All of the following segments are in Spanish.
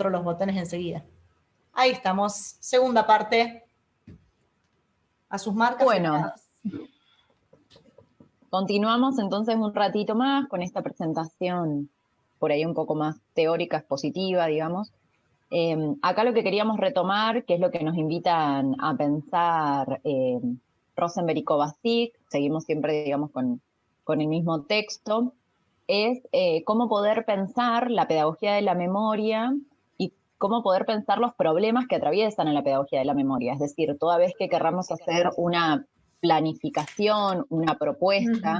los botones enseguida. Ahí estamos, segunda parte. A sus marcas. Bueno, continuamos entonces un ratito más con esta presentación por ahí un poco más teórica, expositiva, digamos. Acá lo que queríamos retomar, que es lo que nos invitan a pensar Rosenberg y Kovacic, seguimos siempre, digamos, con el mismo texto, es cómo poder pensar la pedagogía de la memoria y cómo poder pensar los problemas que atraviesan en la pedagogía de la memoria. Es decir, toda vez que querramos hacer una planificación, una propuesta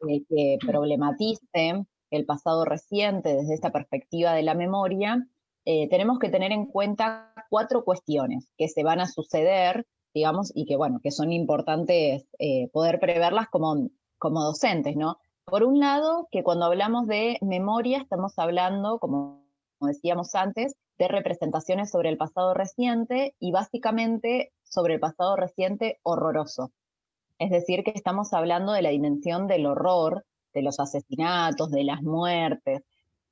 que problematice el pasado reciente desde esta perspectiva de la memoria, tenemos que tener en cuenta 4 cuestiones que se van a suceder, digamos, y que, bueno, que son importantes poder preverlas como docentes, ¿no? Por un lado, que cuando hablamos de memoria estamos hablando, como decíamos antes, de representaciones sobre el pasado reciente y básicamente sobre el pasado reciente horroroso. Es decir, que estamos hablando de la dimensión del horror, de los asesinatos, de las muertes,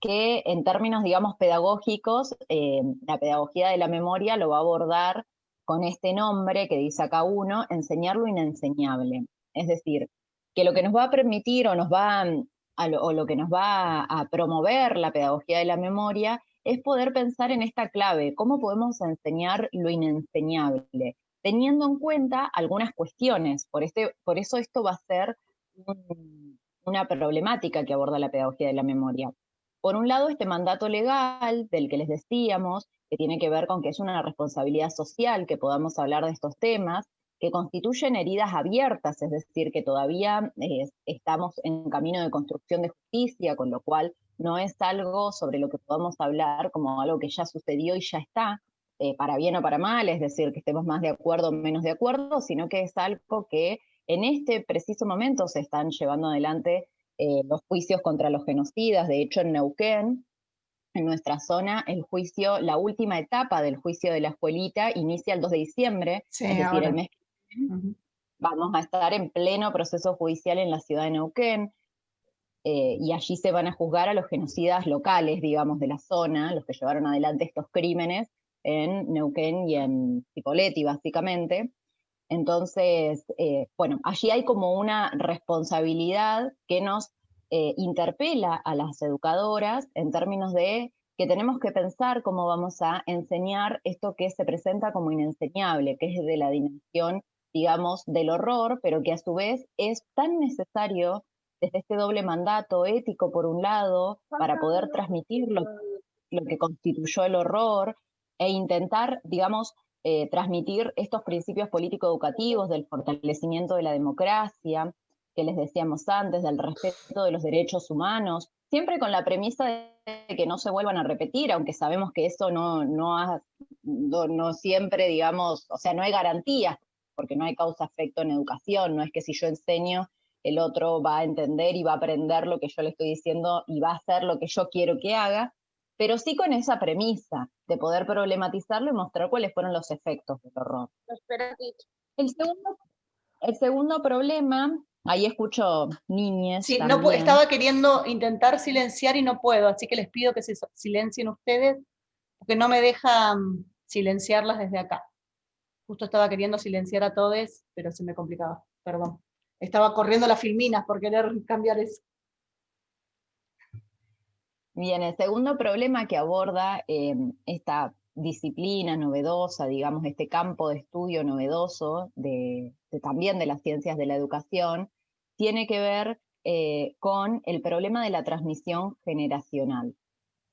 que en términos, digamos, pedagógicos, la pedagogía de la memoria lo va a abordar con este nombre que dice acá uno, enseñar lo inenseñable. Es decir, que lo que nos va a permitir o lo que nos va a promover la pedagogía de la memoria es poder pensar en esta clave, cómo podemos enseñar lo inenseñable, teniendo en cuenta algunas cuestiones. Por eso esto va a ser una problemática que aborda la pedagogía de la memoria. Por un lado, este mandato legal del que les decíamos, que tiene que ver con que es una responsabilidad social que podamos hablar de estos temas, que constituyen heridas abiertas, es decir, que todavía estamos en camino de construcción de justicia, con lo cual no es algo sobre lo que podamos hablar como algo que ya sucedió y ya está, para bien o para mal, es decir, que estemos más de acuerdo o menos de acuerdo, sino que es algo que en este preciso momento se están llevando adelante los juicios contra los genocidas. De hecho, en Neuquén, en nuestra zona, el juicio, la última etapa del juicio de la escuelita inicia el 2 de diciembre, Sí, es decir, ahora. el mes que viene. Vamos a estar en pleno proceso judicial en la ciudad de Neuquén, y allí se van a juzgar a los genocidas locales, digamos, de la zona, los que llevaron adelante estos crímenes en Neuquén y en Cipolletti, básicamente. Entonces, bueno, allí hay como una responsabilidad que nos interpela a las educadoras en términos de que tenemos que pensar cómo vamos a enseñar esto que se presenta como inenseñable, que es de la dimensión, digamos, del horror, pero que a su vez es tan necesario desde este doble mandato ético, por un lado, para poder transmitir lo que constituyó el horror e intentar, digamos, transmitir estos principios político-educativos del fortalecimiento de la democracia, que les decíamos antes, del respeto de los derechos humanos, siempre con la premisa de que no se vuelvan a repetir, aunque sabemos que eso no siempre, digamos, o sea, no hay garantías, porque no hay causa-efecto en educación, no es que si yo enseño, el otro va a entender y va a aprender lo que yo le estoy diciendo y va a hacer lo que yo quiero que haga, pero sí con esa premisa de poder problematizarlo y mostrar cuáles fueron los efectos del horror. El segundo, el segundo problema, ahí escucho niñes Sí, también. estaba queriendo intentar silenciar y no puedo, así que les pido que se silencien ustedes, porque no me deja silenciarlas desde acá. Justo estaba queriendo silenciar a todos, pero se me complicaba, perdón. Estaba corriendo las filminas por querer cambiar eso. Bien, el segundo problema que aborda esta disciplina novedosa, digamos, este campo de estudio novedoso también de las ciencias de la educación, tiene que ver con el problema de la transmisión generacional.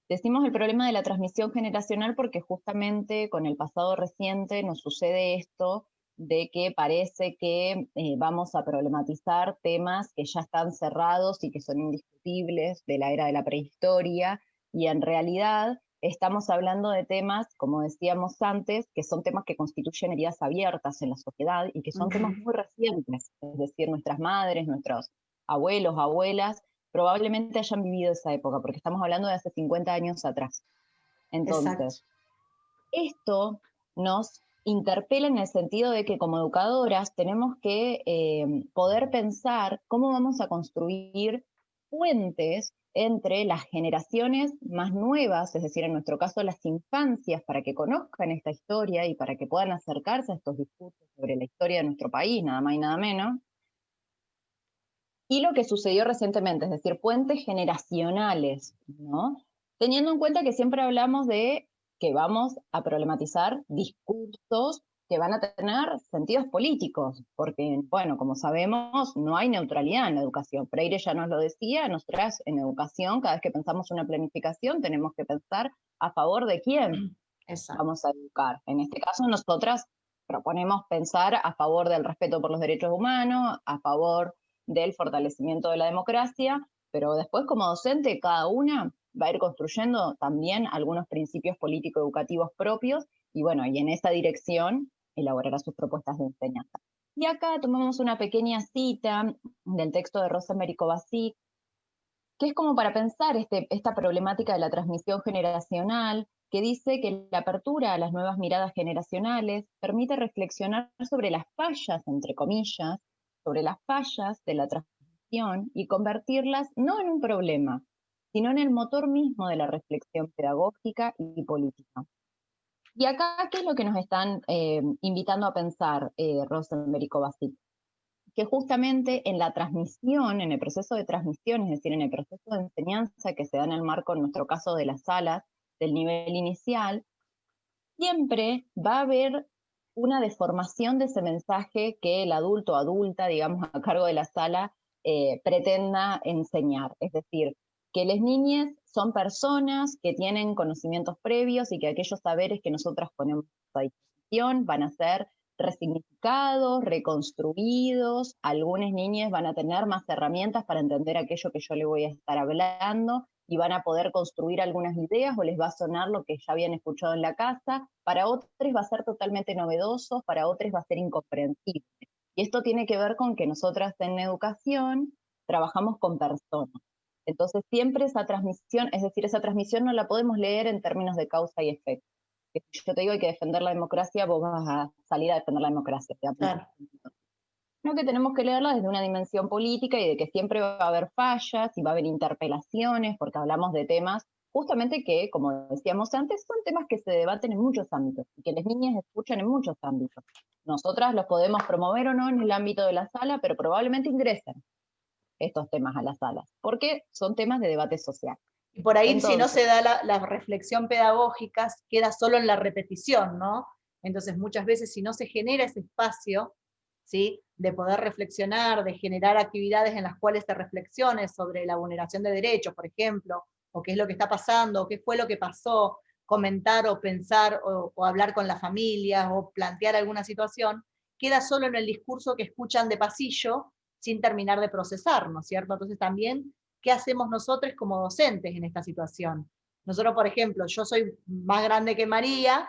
Decimos el problema de la transmisión generacional porque justamente con el pasado reciente nos sucede esto de que parece que vamos a problematizar temas que ya están cerrados y que son indiscutibles de la era de la prehistoria, y en realidad estamos hablando de temas, como decíamos antes, que son temas que constituyen heridas abiertas en la sociedad y que son temas muy recientes, es decir, nuestras madres, nuestros abuelos, abuelas, probablemente hayan vivido esa época, porque estamos hablando de hace 50 años atrás. Entonces, esto nos interpela en el sentido de que como educadoras tenemos que poder pensar cómo vamos a construir puentes entre las generaciones más nuevas, es decir, en nuestro caso las infancias, para que conozcan esta historia y para que puedan acercarse a estos discursos sobre la historia de nuestro país, nada más y nada menos, y lo que sucedió recientemente, es decir, puentes generacionales, ¿no? Teniendo en cuenta que siempre hablamos de que vamos a problematizar discursos que van a tener sentidos políticos, porque, bueno, como sabemos, no hay neutralidad en la educación. Freire ya nos lo decía, nosotras en educación, cada vez que pensamos una planificación, tenemos que pensar a favor de quién Exacto. vamos a educar. En este caso, nosotras proponemos pensar a favor del respeto por los derechos humanos, a favor del fortalecimiento de la democracia, pero después como docente cada una va a ir construyendo también algunos principios político-educativos propios y bueno, y en esa dirección elaborará sus propuestas de enseñanza. Y acá tomamos una pequeña cita del texto de Rosemary Kovacic, que es como para pensar esta problemática de la transmisión generacional, que dice que la apertura a las nuevas miradas generacionales permite reflexionar sobre las fallas, entre comillas, sobre las fallas de la transmisión y convertirlas no en un problema, sino en el motor mismo de la reflexión pedagógica y política. Y acá, ¿qué es lo que nos están invitando a pensar, Rosenberg y Kovacic? Que justamente en la transmisión, en el proceso de transmisión, es decir, en el proceso de enseñanza que se da en el marco, en nuestro caso, de las salas del nivel inicial, siempre va a haber una deformación de ese mensaje que el adulto o adulta, digamos, a cargo de la sala, pretenda enseñar. Es decir, que las niñas son personas que tienen conocimientos previos y que aquellos saberes que nosotras ponemos a disposición van a ser resignificados, reconstruidos. Algunas niñas van a tener más herramientas para entender aquello que yo le voy a estar hablando y van a poder construir algunas ideas o les va a sonar lo que ya habían escuchado en la casa. Para otros va a ser totalmente novedoso, para otros va a ser incomprensible. Y esto tiene que ver con que nosotras en educación trabajamos con personas. Entonces siempre esa transmisión, es decir, esa transmisión no la podemos leer en términos de causa y efecto. Si yo te digo hay que defender la democracia, vos vas a salir a defender la democracia. Claro. No, que tenemos que leerla desde una dimensión política y de que siempre va a haber fallas y va a haber interpelaciones, porque hablamos de temas justamente que, como decíamos antes, son temas que se debaten en muchos ámbitos y que las niñas escuchan en muchos ámbitos. Nosotras los podemos promover o no en el ámbito de la sala, pero probablemente ingresen estos temas a las salas, porque son temas de debate social. Y por ahí, si no Entonces, se da la reflexión pedagógica, queda solo en la repetición, ¿no? Entonces, muchas veces, si no se genera ese espacio, ¿sí? De poder reflexionar, de generar actividades en las cuales se reflexione sobre la vulneración de derechos, por ejemplo, o qué es lo que está pasando, o qué fue lo que pasó, comentar o pensar o hablar con la familia o plantear alguna situación, queda solo en el discurso que escuchan de pasillo sin terminar de procesar, ¿no es cierto? Entonces también, ¿qué hacemos nosotros como docentes en esta situación? Nosotros, por ejemplo, yo soy más grande que María,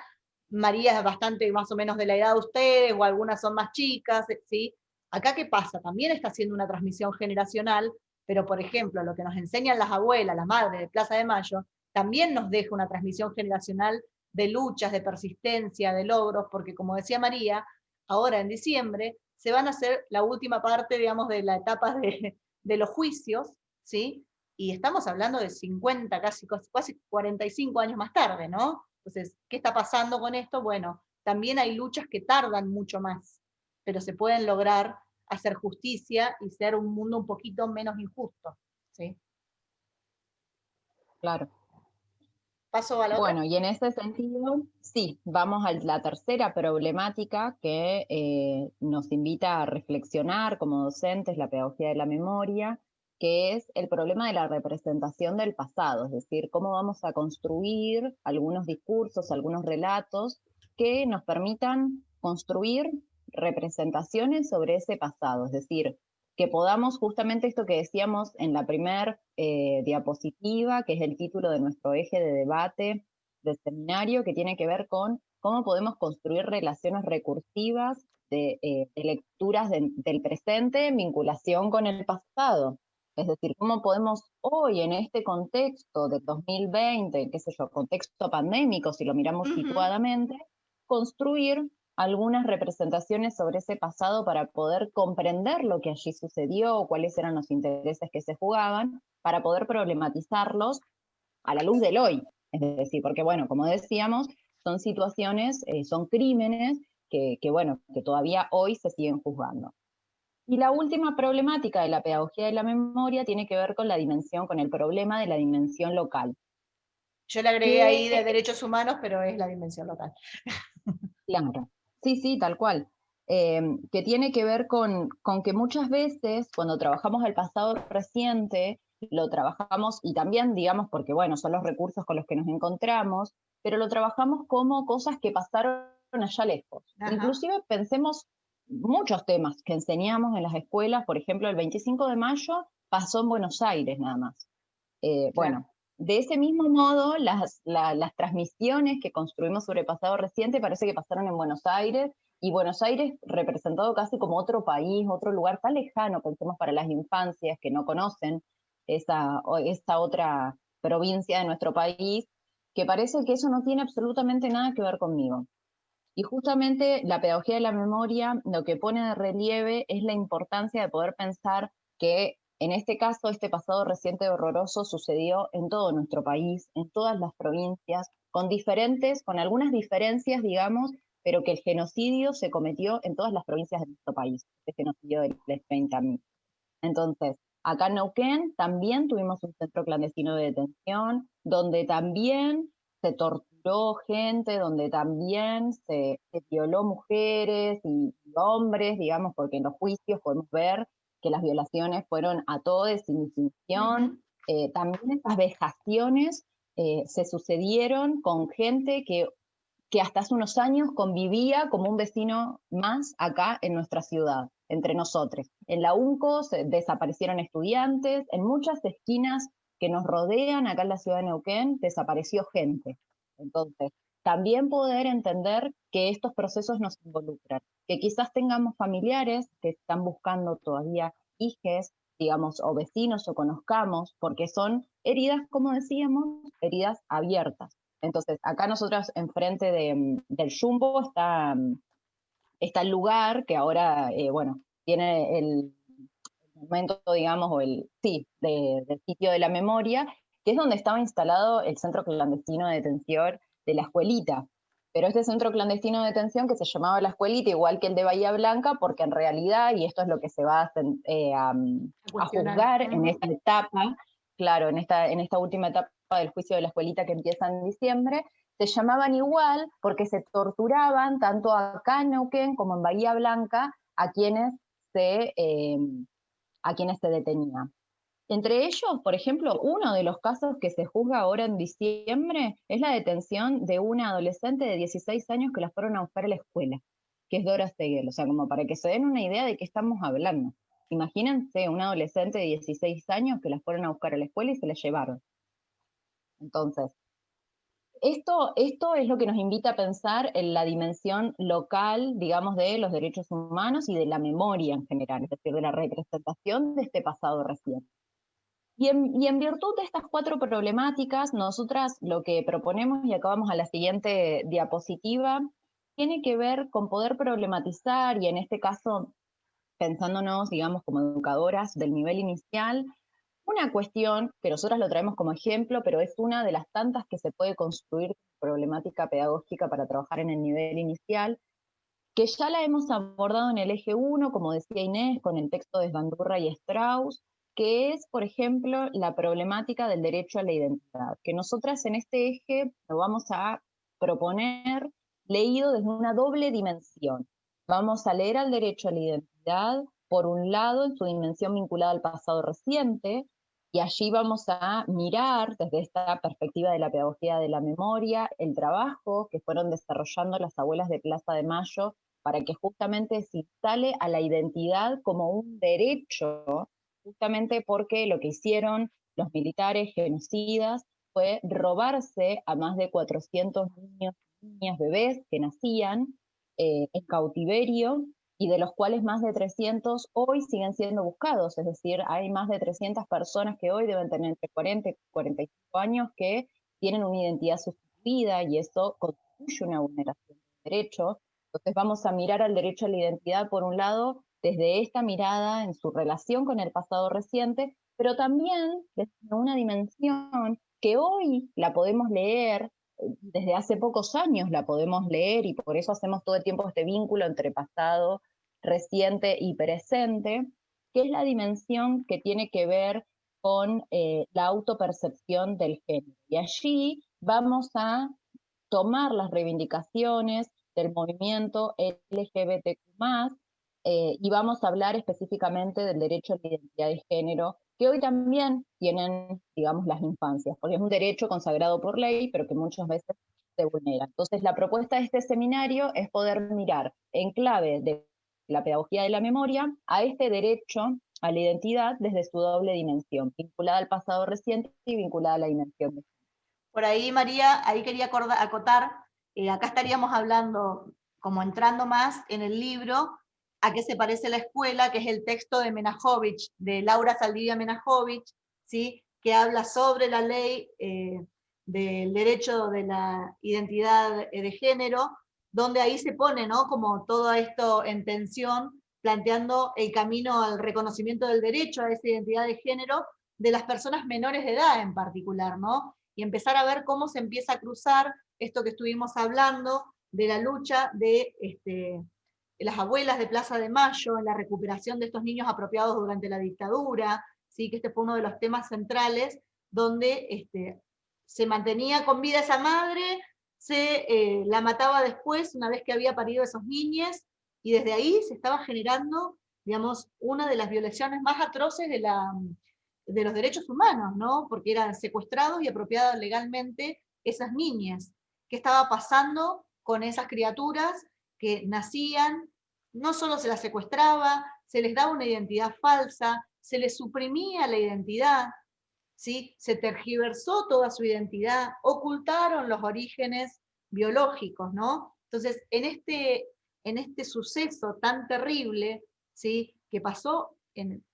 María es bastante más o menos de la edad de ustedes, o algunas son más chicas, ¿sí? Acá, ¿qué pasa? También está haciendo una transmisión generacional, pero, por ejemplo, lo que nos enseñan las abuelas, las madres de Plaza de Mayo, también nos deja una transmisión generacional de luchas, de persistencia, de logros, porque como decía María, ahora en diciembre se van a hacer la última parte, digamos, de la etapa de los juicios, ¿sí? Y estamos hablando de 50, casi 45 años más tarde, ¿no? Entonces, ¿qué está pasando con esto? Bueno, también hay luchas que tardan mucho más, pero se pueden lograr hacer justicia y ser un mundo un poquito menos injusto, ¿sí? claro. ¿Paso a la otra? Bueno, y en ese sentido, sí, vamos a la tercera problemática que nos invita a reflexionar como docentes la pedagogía de la memoria, que es el problema de la representación del pasado, es decir, cómo vamos a construir algunos discursos, algunos relatos que nos permitan construir representaciones sobre ese pasado, es decir, que podamos justamente esto que decíamos en la primer diapositiva, que es el título de nuestro eje de debate del seminario, que tiene que ver con cómo podemos construir relaciones recursivas de lecturas del presente en vinculación con el pasado. Es decir, cómo podemos hoy en este contexto del 2020, qué sé yo, contexto pandémico, si lo miramos situadamente, construir algunas representaciones sobre ese pasado para poder comprender lo que allí sucedió o cuáles eran los intereses que se jugaban, para poder problematizarlos a la luz del hoy. Es decir, porque bueno, como decíamos, son situaciones, son crímenes bueno, que todavía hoy se siguen juzgando. Y la última problemática de la pedagogía de la memoria tiene que ver con la dimensión, con el problema de la dimensión local. Yo le agregué ahí de derechos humanos, pero es la dimensión local. Claro, sí, sí, tal cual. Que tiene que ver con que muchas veces cuando trabajamos el pasado reciente, lo trabajamos, y también, digamos, porque bueno, son los recursos con los que nos encontramos, pero lo trabajamos como cosas que pasaron allá lejos. Ajá. Inclusive pensemos muchos temas que enseñamos en las escuelas, por ejemplo, el 25 de mayo pasó en Buenos Aires nada más. Bueno, de ese mismo modo, las transmisiones que construimos sobre el pasado reciente parece que pasaron en Buenos Aires, y Buenos Aires representado casi como otro país, otro lugar tan lejano, pensemos para las infancias que no conocen esa otra provincia de nuestro país, que parece que eso no tiene absolutamente nada que ver conmigo. Y justamente la pedagogía de la memoria lo que pone de relieve es la importancia de poder pensar que en este caso este pasado reciente horroroso sucedió en todo nuestro país, en todas las provincias, con algunas diferencias, digamos, pero que el genocidio se cometió en todas las provincias de nuestro país, el genocidio del 30.000. Entonces, acá en Neuquén también tuvimos un centro clandestino de detención, donde también se torturó gente, donde también se violó mujeres y hombres, digamos, porque en los juicios podemos ver que las violaciones fueron a todos sin distinción. También estas vejaciones se sucedieron con gente que hasta hace unos años convivía como un vecino más acá en nuestra ciudad, entre nosotros. En la UNCO se desaparecieron estudiantes, en muchas esquinas que nos rodean acá en la ciudad de Neuquén desapareció gente. Entonces, también poder entender que estos procesos nos involucran, que quizás tengamos familiares que están buscando todavía hijes, digamos, o vecinos o conozcamos, porque son heridas, como decíamos, heridas abiertas. Entonces, acá nosotros enfrente del Jumbo está el lugar que ahora, bueno, tiene el momento, digamos, del sitio de la memoria, que es donde estaba instalado el centro clandestino de detención de la escuelita. Pero este centro clandestino de detención que se llamaba la escuelita, igual que el de Bahía Blanca, porque en realidad, y esto es lo que se va a juzgar en esta etapa, claro, en esta última etapa del juicio de la escuelita que empieza en diciembre, se llamaban igual porque se torturaban tanto acá en Neuquén como en Bahía Blanca a quienes se detenían. Entre ellos, por ejemplo, uno de los casos que se juzga ahora en diciembre es la detención de una adolescente de 16 años que la fueron a buscar a la escuela, que es Dora Seguel. O sea, como para que se den una idea de qué estamos hablando. Imagínense una adolescente de 16 años que la fueron a buscar a la escuela y se la llevaron. Entonces, esto es lo que nos invita a pensar en la dimensión local, digamos, de los derechos humanos y de la memoria en general, es decir, de la representación de este pasado reciente. Y en virtud de estas 4 problemáticas, nosotras lo que proponemos, y acá vamos a la siguiente diapositiva, tiene que ver con poder problematizar, y en este caso pensándonos, digamos, como educadoras del nivel inicial, una cuestión que nosotras lo traemos como ejemplo, pero es una de las tantas que se puede construir problemática pedagógica para trabajar en el nivel inicial, que ya la hemos abordado en el eje 1, como decía Inés, con el texto de Bandurra y Strauss, que es, por ejemplo, la problemática del derecho a la identidad, que nosotras en este eje lo vamos a proponer leído desde una doble dimensión. Vamos a leer al derecho a la identidad, por un lado, en su dimensión vinculada al pasado reciente, y allí vamos a mirar desde esta perspectiva de la pedagogía de la memoria el trabajo que fueron desarrollando las abuelas de Plaza de Mayo para que justamente se instale a la identidad como un derecho, justamente porque lo que hicieron los militares genocidas fue robarse a más de 400 niños, niñas, bebés que nacían en cautiverio, y de los cuales más de 300 hoy siguen siendo buscados, es decir, hay más de 300 personas que hoy deben tener entre 40 y 45 años que tienen una identidad sustituida, y eso constituye una vulneración de derechos. Entonces vamos a mirar al derecho a la identidad, por un lado, desde esta mirada en su relación con el pasado reciente, pero también desde una dimensión que hoy la podemos leer, desde hace pocos años la podemos leer, y por eso hacemos todo el tiempo este vínculo entre pasado, reciente y presente, que es la dimensión que tiene que ver con la autopercepción del género. Y allí vamos a tomar las reivindicaciones del movimiento LGBTQ+, y vamos a hablar específicamente del derecho a la identidad de género, que hoy también tienen, digamos, las infancias, porque es un derecho consagrado por ley, pero que muchas veces se vulnera. Entonces, la propuesta de este seminario es poder mirar en clave de la pedagogía de la memoria a este derecho a la identidad desde su doble dimensión, vinculada al pasado reciente y vinculada a la dimensión de. Por ahí, María, ahí quería acotar, acá estaríamos hablando, como entrando más en el libro, a qué se parece la escuela, que es el texto de Menajovich, de Laura Saldivia Menajovich, ¿sí? Que habla sobre la ley del derecho de la identidad de género, donde ahí se pone, ¿no?, como todo esto en tensión, planteando el camino al reconocimiento del derecho a esa identidad de género de las personas menores de edad en particular, ¿no? Y empezar a ver cómo se empieza a cruzar esto que estuvimos hablando de la lucha de las abuelas de Plaza de Mayo, en la recuperación de estos niños apropiados durante la dictadura, ¿sí? Que este fue uno de los temas centrales, donde se mantenía con vida esa madre, se la mataba después, una vez que había parido esos niños, y desde ahí se estaba generando, digamos, una de las violaciones más atroces de los derechos humanos, ¿no? Porque eran secuestrados y apropiados legalmente esas niñas. ¿Qué estaba pasando con esas criaturas que nacían? No solo se las secuestraba, se les daba una identidad falsa, se les suprimía la identidad, ¿sí? Se tergiversó toda su identidad, ocultaron los orígenes biológicos, ¿no? Entonces, en este suceso tan terrible, ¿sí?, que pasó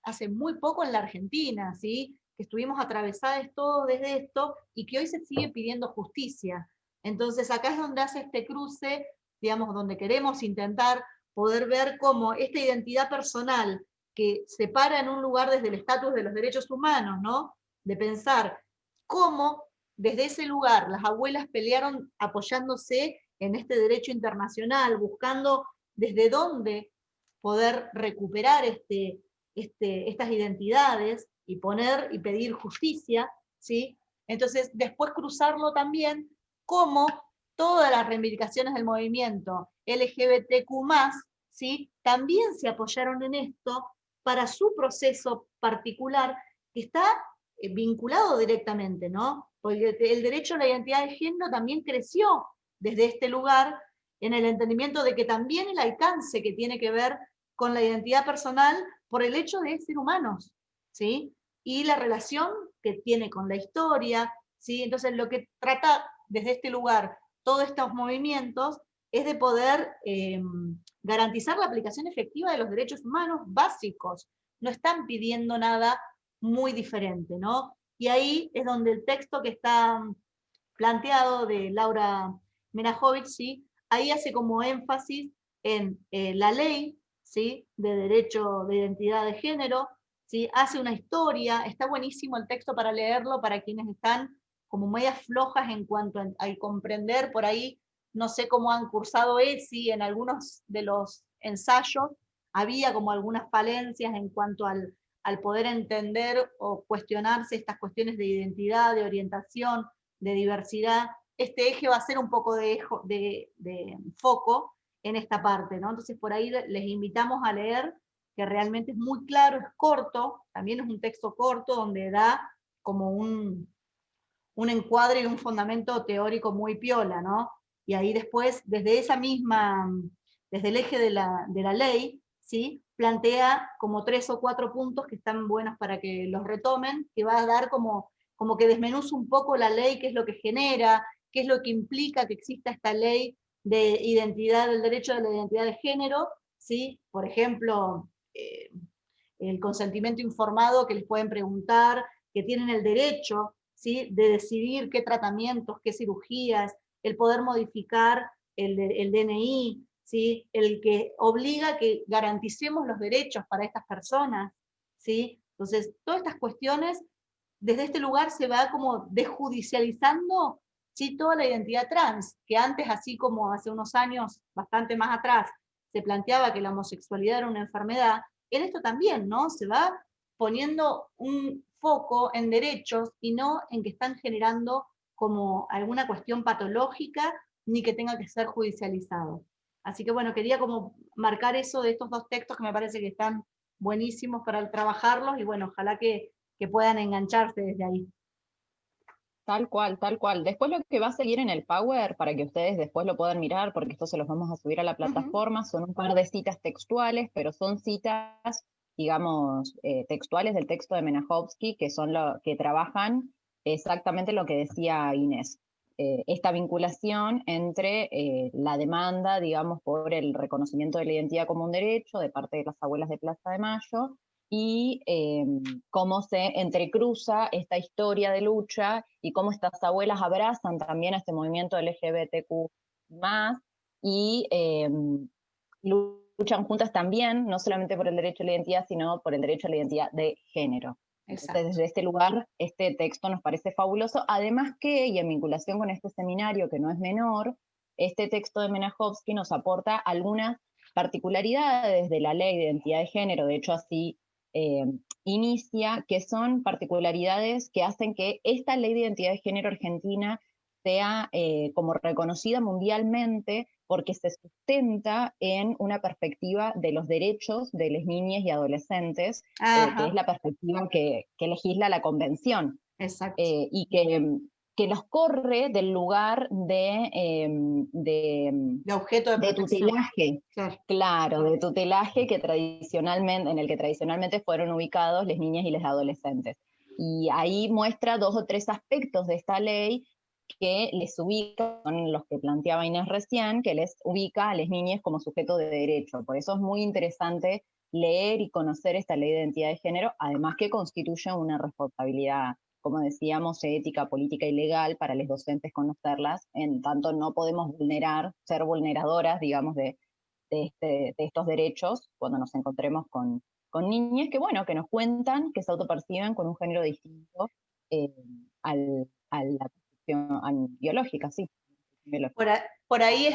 hace muy poco en la Argentina, ¿sí?, que estuvimos atravesados todos desde esto y que hoy se sigue pidiendo justicia. Entonces, acá es donde hace este cruce, digamos, donde queremos intentar poder ver cómo esta identidad personal que se para en un lugar desde el estatus de los derechos humanos, ¿no?, de pensar cómo desde ese lugar las abuelas pelearon apoyándose en este derecho internacional, buscando desde dónde poder recuperar estas identidades y poner y pedir justicia, ¿sí? Entonces, después cruzarlo también como todas las reivindicaciones del movimiento LGBTQ+, ¿sí?, también se apoyaron en esto para su proceso particular, que está vinculado directamente, ¿no? Porque el derecho a la identidad de género también creció desde este lugar, en el entendimiento de que también el alcance que tiene que ver con la identidad personal por el hecho de ser humanos, ¿sí? Y la relación que tiene con la historia, ¿sí? Entonces lo que trata desde este lugar todos estos movimientos es de poder garantizar la aplicación efectiva de los derechos humanos básicos. No están pidiendo nada muy diferente, ¿no? Y ahí es donde el texto que está planteado de Laura Menajovich, ¿sí?, ahí hace como énfasis en la ley, ¿sí?, de derecho de identidad de género, ¿sí?, hace una historia, está buenísimo el texto para leerlo para quienes están como medias flojas en cuanto a comprender por ahí, no sé cómo han cursado ESI, en algunos de los ensayos había como algunas falencias en cuanto al poder entender o cuestionarse estas cuestiones de identidad, de orientación, de diversidad. Este eje va a ser un poco de foco en esta parte, ¿no? Entonces por ahí les invitamos a leer, que realmente es muy claro, es corto, también es un texto corto donde da como un encuadre y un fundamento teórico muy piola, ¿no? Y ahí después, desde esa misma, desde el eje de la ley, ¿sí?, plantea como 3 o 4 puntos que están buenos para que los retomen, que va a dar como que desmenuza un poco la ley, qué es lo que genera, qué es lo que implica que exista esta ley de identidad, del derecho de la identidad de género, ¿sí? Por ejemplo, el consentimiento informado, que les pueden preguntar, que tienen el derecho, ¿sí?, de decidir qué tratamientos, qué cirugías, el poder modificar el DNI, ¿sí? El que obliga a que garanticemos los derechos para estas personas, ¿sí? Entonces, todas estas cuestiones, desde este lugar se va como desjudicializando, ¿sí? Toda la identidad trans, que antes, así como hace unos años, bastante más atrás, se planteaba que la homosexualidad era una enfermedad, en esto también, ¿no? Se va poniendo un foco en derechos y no en que están generando como alguna cuestión patológica ni que tenga que ser judicializado. Así que bueno, quería como marcar eso de estos dos textos que me parece que están buenísimos para trabajarlos y bueno, ojalá que puedan engancharse desde ahí. Tal cual, tal cual. Después lo que va a seguir en el Power, para que ustedes después lo puedan mirar, porque esto se los vamos a subir a la plataforma, son un par de citas textuales, pero son citas, digamos, textuales del texto de Menahovsky, que son lo que trabajan exactamente lo que decía Inés. Esta vinculación entre la demanda, digamos, por el reconocimiento de la identidad como un derecho de parte de las abuelas de Plaza de Mayo, y cómo se entrecruza esta historia de lucha y cómo estas abuelas abrazan también a este movimiento LGBTQ+, y luchan juntas también, no solamente por el derecho a la identidad, sino por el derecho a la identidad de género. Entonces, desde este lugar, este texto nos parece fabuloso, además que, y en vinculación con este seminario, que no es menor, este texto de Menahovsky nos aporta algunas particularidades de la ley de identidad de género, de hecho así inicia, que son particularidades que hacen que esta ley de identidad de género argentina sea como reconocida mundialmente porque se sustenta en una perspectiva de los derechos de las niñas y adolescentes, que es la perspectiva que legisla la Convención. Y que los corre del lugar de objeto de tutelaje, claro, de tutelaje que tradicionalmente, en el que tradicionalmente fueron ubicados las niñas y los adolescentes. Y ahí muestra 2 o 3 aspectos de esta ley que les ubica, son los que planteaba Inés recién, que les ubica a las niñas como sujeto de derecho. Por eso es muy interesante leer y conocer esta ley de identidad de género, además que constituye una responsabilidad, como decíamos, ética, política y legal para los docentes conocerlas, en tanto no podemos ser vulneradoras, digamos, de estos derechos cuando nos encontremos con niñas que, bueno, que nos cuentan que se autoperciben con un género distinto a la percepción biológica, sí. Por ahí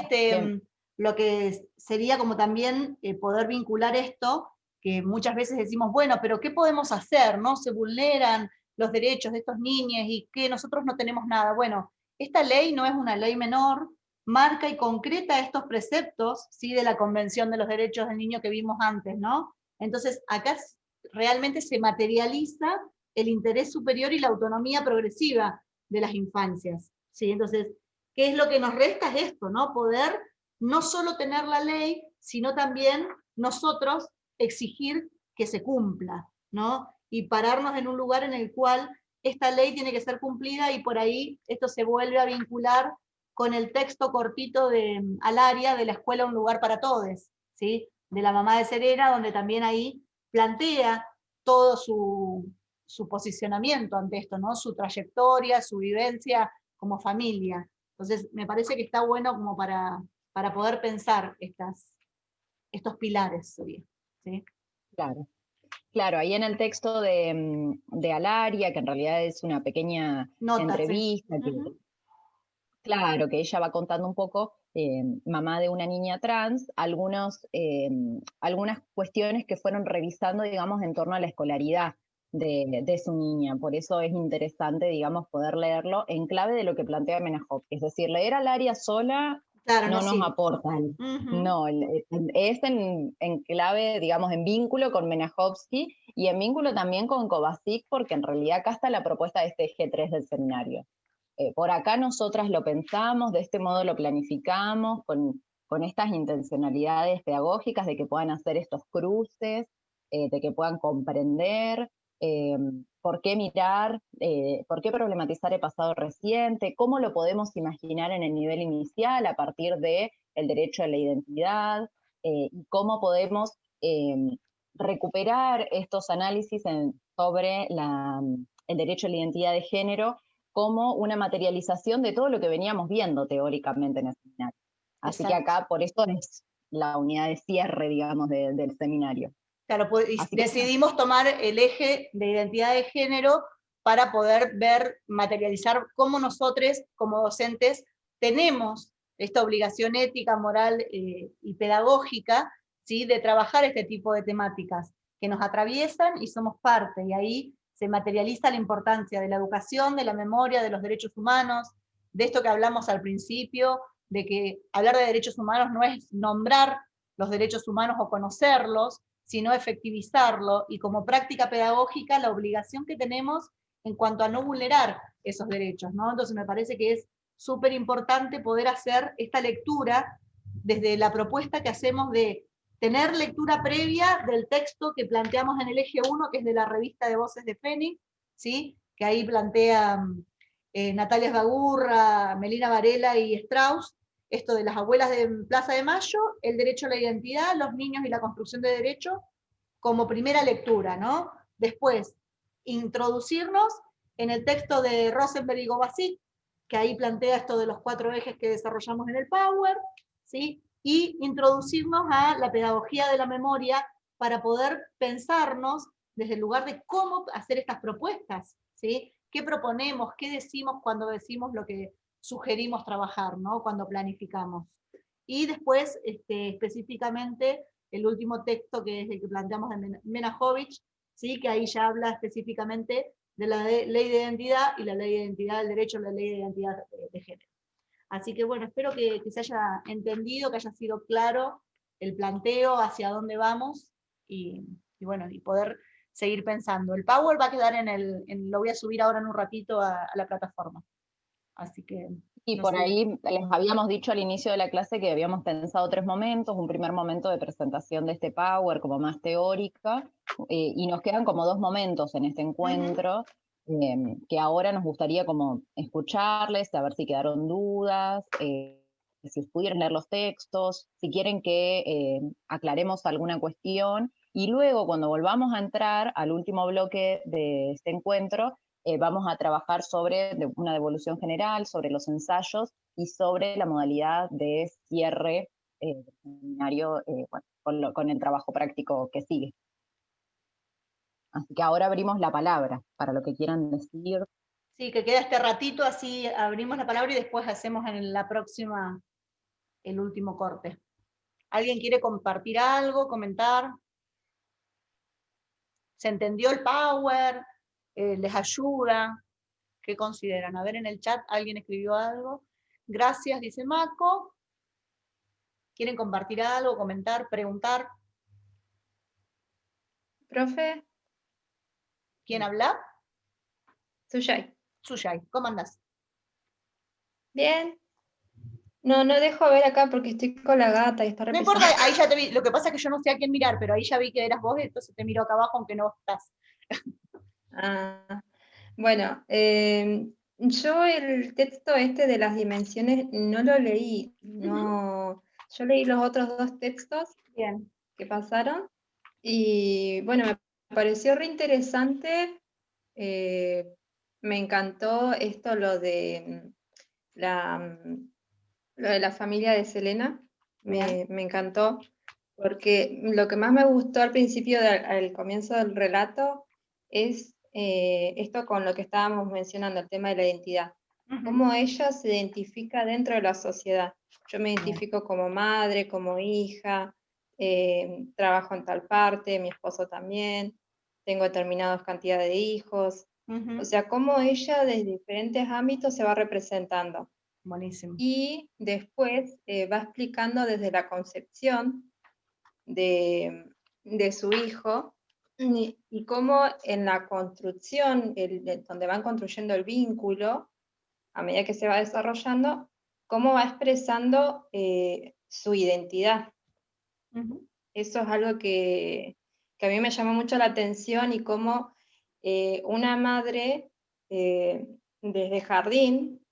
lo que sería como también poder vincular esto, que muchas veces decimos, bueno, pero ¿qué podemos hacer? ¿No? Se vulneran los derechos de estos niños y que nosotros no tenemos nada. Bueno, esta ley no es una ley menor, marca y concreta estos preceptos, ¿sí? De la Convención de los Derechos del Niño que vimos antes, ¿no? Entonces, acá realmente se materializa el interés superior y la autonomía progresiva de las infancias, ¿sí? Entonces, ¿qué es lo que nos resta? Es esto, ¿no? Poder no solo tener la ley, sino también nosotros exigir que se cumpla, ¿no? Y pararnos en un lugar en el cual esta ley tiene que ser cumplida y por ahí esto se vuelve a vincular con el texto cortito de Alaria de la escuela Un lugar para todos, ¿sí? De la mamá de Serena, donde también ahí plantea todo su posicionamiento ante esto, ¿no? Su trayectoria, su vivencia como familia. Entonces, me parece que está bueno como para poder pensar estos pilares, ¿sí? Claro. Claro, ahí en el texto de Alaria, que en realidad es una pequeña entrevista, que, claro, que ella va contando un poco, mamá de una niña trans, algunas cuestiones que fueron revisando, digamos, en torno a la escolaridad de su niña. Por eso es interesante, digamos, poder leerlo en clave de lo que plantea Menahovsky. Es decir, leer Alaria sola no nos aporta. No, es en clave, digamos, en vínculo con Menahovsky y en vínculo también con Kovacic, porque en realidad acá está la propuesta de este eje 3 del seminario. Por acá nosotras lo pensamos, de este modo lo planificamos, con estas intencionalidades pedagógicas de que puedan hacer estos cruces, de que puedan comprender por qué mirar, por qué problematizar el pasado reciente, cómo lo podemos imaginar en el nivel inicial a partir del derecho a la identidad, y cómo podemos recuperar estos análisis sobre el derecho a la identidad de género como una materialización de todo lo que veníamos viendo teóricamente en el seminario. Así que acá, por eso la unidad de cierre, digamos, del seminario. Claro, y Así que, decidimos tomar el eje de identidad de género para poder ver, materializar cómo nosotros, como docentes, tenemos esta obligación ética, moral y pedagógica, ¿sí?, de trabajar este tipo de temáticas que nos atraviesan y somos parte, y ahí se materializa la importancia de la educación, de la memoria, de los derechos humanos, de esto que hablamos al principio, de que hablar de derechos humanos no es nombrar los derechos humanos o conocerlos, sino efectivizarlo, y como práctica pedagógica la obligación que tenemos en cuanto a no vulnerar esos derechos, ¿no? Entonces me parece que es súper importante poder hacer esta lectura desde la propuesta que hacemos de tener lectura previa del texto que planteamos en el eje 1, que es de la revista de Voces de Fénix, ¿sí?, que ahí plantea Natalia Sbagurra, Melina Varela y Strauss, esto de las abuelas de Plaza de Mayo, el derecho a la identidad, los niños y la construcción de derechos, como primera lectura, ¿no? Después, introducirnos en el texto de Rosenberg y Gobasit, que ahí plantea esto de los 4 ejes que desarrollamos en el Power, ¿sí? Y introducirnos a la pedagogía de la memoria para poder pensarnos desde el lugar de cómo hacer estas propuestas, ¿sí? ¿Qué proponemos? ¿Qué decimos cuando decimos lo que sugerimos trabajar, ¿no?, cuando planificamos? Y después, específicamente, el último texto, que es el que planteamos de Menahovich, ¿sí?, que ahí ya habla específicamente de la ley de identidad y la ley de identidad del derecho a la ley de identidad de género. Así que bueno, espero que se haya entendido, que haya sido claro el planteo, hacia dónde vamos, y bueno, y poder seguir pensando. El Power va a quedar lo voy a subir ahora en un ratito a la plataforma. Así que... y no por sé. ahí les habíamos dicho al inicio de la clase que habíamos pensado 3 momentos, un primer momento de presentación de este Power como más teórica, y nos quedan como 2 momentos en este encuentro, que ahora nos gustaría como escucharles, a ver si quedaron dudas, si pudieron leer los textos, si quieren que aclaremos alguna cuestión, y luego cuando volvamos a entrar al último bloque de este encuentro, vamos a trabajar sobre una devolución general, sobre los ensayos y sobre la modalidad de cierre del seminario, bueno, con el trabajo práctico que sigue. Así que ahora abrimos la palabra para lo que quieran decir. Sí, que queda este ratito, así abrimos la palabra y después hacemos en la próxima el último corte. ¿Alguien quiere compartir algo, comentar? ¿Se entendió el Power? ¿Les ayuda? ¿Qué consideran? A ver, en el chat alguien escribió algo. Gracias, dice Mako. ¿Quieren compartir algo, comentar, preguntar? Profe, ¿Quién habla? Suyay. Suyay, ¿cómo andás? Bien. No dejo ver acá porque estoy con la gata y está No repesada. importa, ahí ya te vi. Lo que pasa es que yo no sé a quién mirar, pero ahí ya vi que eras vos, entonces te miro acá abajo aunque no estás. Ah, bueno, yo el texto este de las dimensiones no lo leí. No, yo leí los otros 2 textos Bien. que pasaron y bueno, me pareció re interesante. Me encantó esto, la, lo de la familia de Selena. Me encantó, porque lo que más me gustó al principio, al comienzo del relato, es esto con lo que estábamos mencionando, el tema de la identidad. Cómo ella se identifica dentro de la sociedad. Yo me identifico como madre, como hija, trabajo en tal parte, mi esposo también, tengo determinadas cantidades de hijos. O sea, cómo ella desde diferentes ámbitos se va representando. Buenísimo. Y después va explicando desde la concepción de su hijo y cómo en la construcción, donde van construyendo el vínculo, a medida que se va desarrollando, cómo va expresando su identidad. Eso es algo que a mí me llamó mucho la atención, y cómo una madre desde jardín,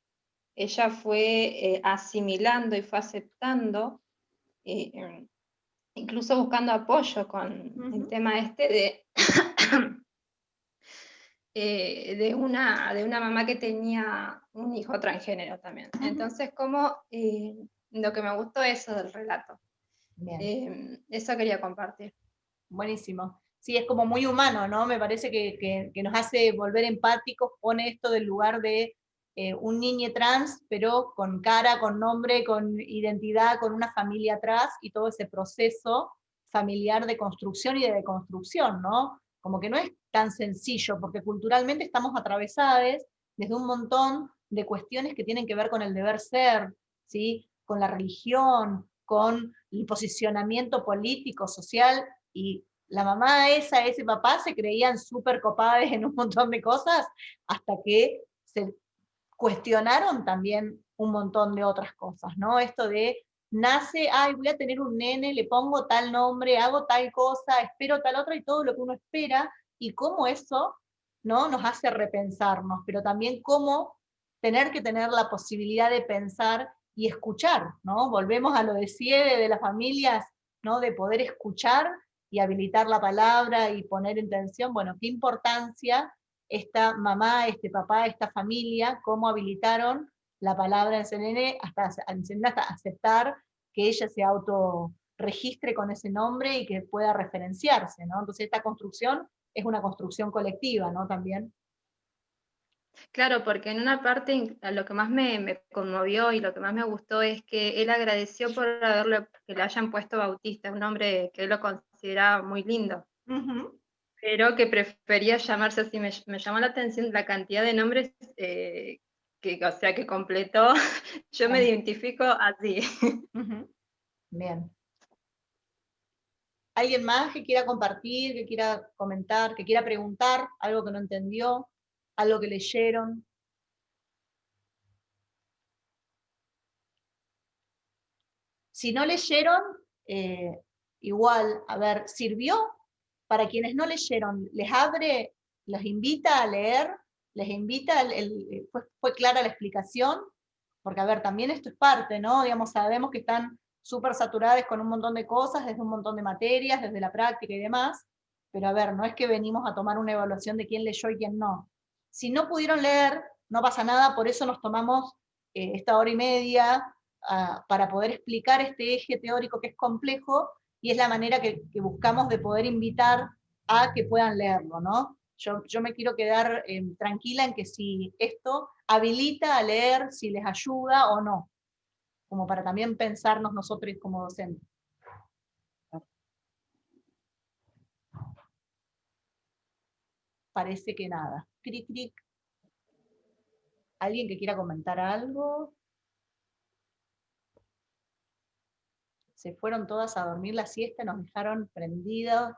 ella fue asimilando y fue aceptando, incluso buscando apoyo con el tema este de una mamá que tenía un hijo transgénero también. Entonces, como lo que me gustó eso del relato, Bien. Eso quería compartir. Buenísimo. Sí, es como muy humano, ¿no? Me parece que nos hace volver empáticos, pone esto del lugar de un niño trans, pero con cara, con nombre, con identidad, con una familia atrás y todo ese proceso familiar de construcción y de deconstrucción, ¿no? Como que no es tan sencillo, porque culturalmente estamos atravesados desde un montón de cuestiones que tienen que ver con el deber ser, ¿sí? Con la religión, con el posicionamiento político, social, y la mamá esa, ese papá se creían súper copados en un montón de cosas hasta que se cuestionaron también un montón de otras cosas, ¿no? Esto de nace, ay, voy a tener un nene, le pongo tal nombre, hago tal cosa, espero tal otra y todo lo que uno espera y cómo eso, ¿no? Nos hace repensarnos, pero también cómo tener que tener la posibilidad de pensar y escuchar, ¿no? Volvemos a lo de Siede, de las familias, ¿no? De poder escuchar y habilitar la palabra y poner en tensión, bueno, qué importancia esta mamá, este papá, esta familia, cómo habilitaron la palabra en CNN hasta aceptar que ella se autorregistre con ese nombre y que pueda referenciarse, ¿no? Entonces esta construcción es una construcción colectiva, ¿no? También. Claro, porque en una parte lo que más me conmovió y lo que más me gustó es que él agradeció por que le hayan puesto Bautista, un nombre que él lo consideraba muy lindo, pero que prefería llamarse así. Me llamó la atención la cantidad de nombres o sea, que completó. Yo me identifico así. Bien. ¿Alguien más que quiera compartir, que quiera comentar, que quiera preguntar algo que no entendió, algo que leyeron? Si no leyeron, igual, a ver, ¿sirvió? Para quienes no leyeron, ¿les abre, los invita a leer? ¿Les invita, fue clara la explicación? Porque, a ver, también esto es parte, ¿no? Digamos, sabemos que están súper saturadas con un montón de cosas, desde un montón de materias, desde la práctica y demás, pero a ver, no es que venimos a tomar una evaluación de quién leyó y quién no. Si no pudieron leer, no pasa nada, por eso nos tomamos esta hora y media para poder explicar este eje teórico que es complejo y es la manera que buscamos de poder invitar a que puedan leerlo, ¿no? Yo me quiero quedar tranquila en que si esto habilita a leer, si les ayuda o no, como para también pensarnos nosotros como docentes. Parece que nada. Cric, cric. ¿Alguien que quiera comentar algo? Se fueron todas a dormir la siesta, nos dejaron prendidos.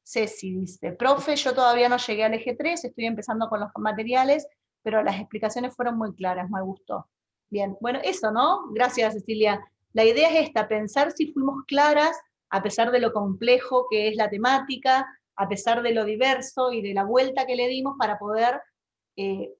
Ceci dice, profe, yo todavía no llegué al eje 3, estoy empezando con los materiales, pero las explicaciones fueron muy claras, me gustó. Bien, bueno, eso, ¿no? Gracias, Cecilia. La idea es esta, pensar si fuimos claras, a pesar de lo complejo que es la temática, a pesar de lo diverso y de la vuelta que le dimos para poder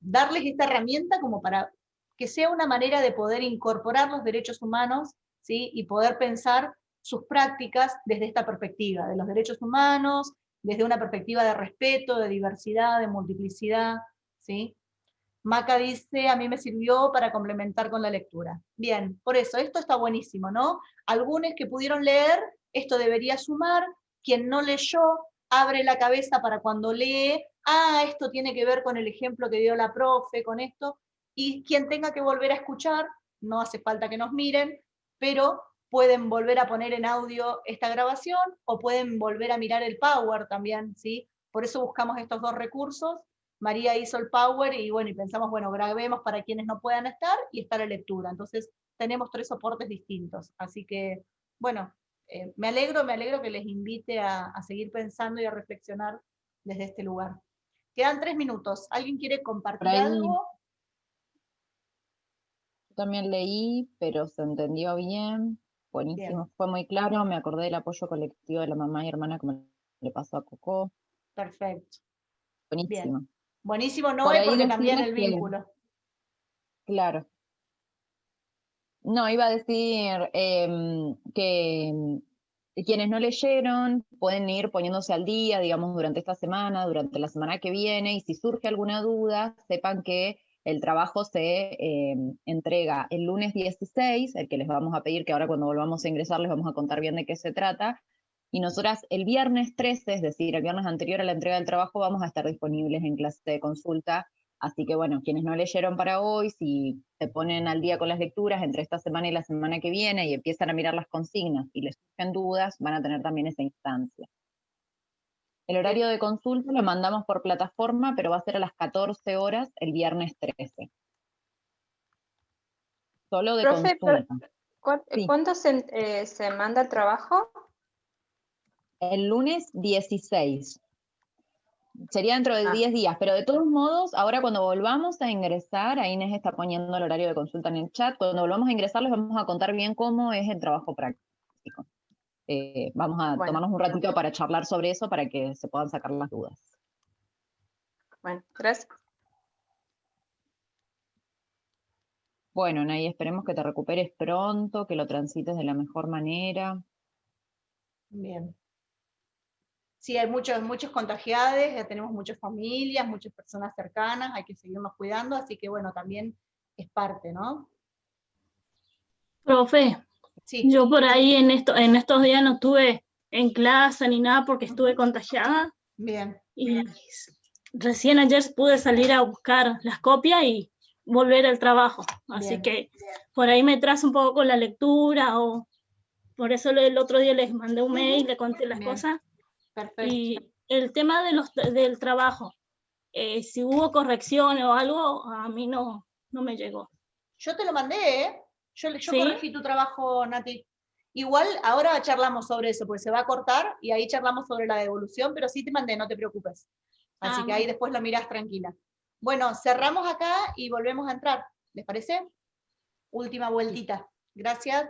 darles esta herramienta como para que sea una manera de poder incorporar los derechos humanos, ¿sí? Y poder pensar sus prácticas desde esta perspectiva, de los derechos humanos, desde una perspectiva de respeto, de diversidad, de multiplicidad, ¿sí? Maca dice, a mí me sirvió para complementar con la lectura. Bien, por eso, esto está buenísimo, ¿no? Algunos que pudieron leer, esto debería sumar, quien no leyó, abre la cabeza para cuando lee, esto tiene que ver con el ejemplo que dio la profe, con esto, y quien tenga que volver a escuchar, no hace falta que nos miren, pero pueden volver a poner en audio esta grabación o pueden volver a mirar el Power también, ¿sí? Por eso buscamos estos dos recursos. María hizo el Power y bueno, y pensamos, bueno, grabemos para quienes no puedan estar y está la lectura. Entonces tenemos 3 soportes distintos. Así que, bueno, me alegro que les invite a seguir pensando y a reflexionar desde este lugar. Quedan 3 minutos. ¿Alguien quiere Por compartir ahí algo? yo también leí, pero se entendió bien, buenísimo, Bien, fue muy claro, me acordé del apoyo colectivo de la mamá y hermana como le pasó a Coco, perfecto. Bien. buenísimo. Buenísimo, Por Noé, ahí porque también decirles el que, vínculo. claro, no, iba a decir que quienes no leyeron pueden ir poniéndose al día, digamos, durante esta semana, durante la semana que viene, y si surge alguna duda, sepan que El trabajo se entrega el lunes 16, el que les vamos a pedir, que ahora cuando volvamos a ingresar les vamos a contar bien de qué se trata, y nosotras el viernes 13, es decir, el viernes anterior a la entrega del trabajo, vamos a estar disponibles en clase de consulta. Así que bueno, quienes no leyeron para hoy, si se ponen al día con las lecturas entre esta semana y la semana que viene y empiezan a mirar las consignas y les surgen dudas, van a tener también esa instancia. El horario de consulta lo mandamos por plataforma, pero va a ser a las 14 horas el viernes 13. Solo de Profe, consulta. Sí. ¿cuándo se manda el trabajo? El lunes 16. Sería dentro de 10 días, pero de todos modos, ahora cuando volvamos a ingresar, ahí Inés está poniendo el horario de consulta en el chat, cuando volvamos a ingresar les vamos a contar bien cómo es el trabajo práctico. Vamos a tomarnos un ratito para charlar sobre eso para que se puedan sacar las dudas. Bueno, gracias. Bueno, Nay, esperemos que te recuperes pronto, que lo transites de la mejor manera. Bien. Sí, hay muchos contagiados, ya tenemos muchas familias, muchas personas cercanas, hay que seguirnos cuidando, así que bueno, también es parte, ¿no? Profe, Sí. yo por ahí en estos días no estuve en clase ni nada porque estuve contagiada. Bien. Y recién ayer pude salir a buscar las copias y volver al trabajo. Así Bien. que por ahí me trazo un poco con la lectura, o por eso el otro día les mandé un mail, le conté las Bien. cosas. Perfecto. Y el tema del trabajo, si hubo correcciones o algo, a mí no me llegó. Yo te lo mandé, ¿eh? Yo ¿Sí? corregí tu trabajo, Nati. Igual ahora charlamos sobre eso, porque se va a cortar y ahí charlamos sobre la devolución, pero sí te mandé, no te preocupes. Así que ahí Bueno. después lo mirás tranquila. Bueno, cerramos acá y volvemos a entrar. ¿Les parece? Última vueltita. Gracias.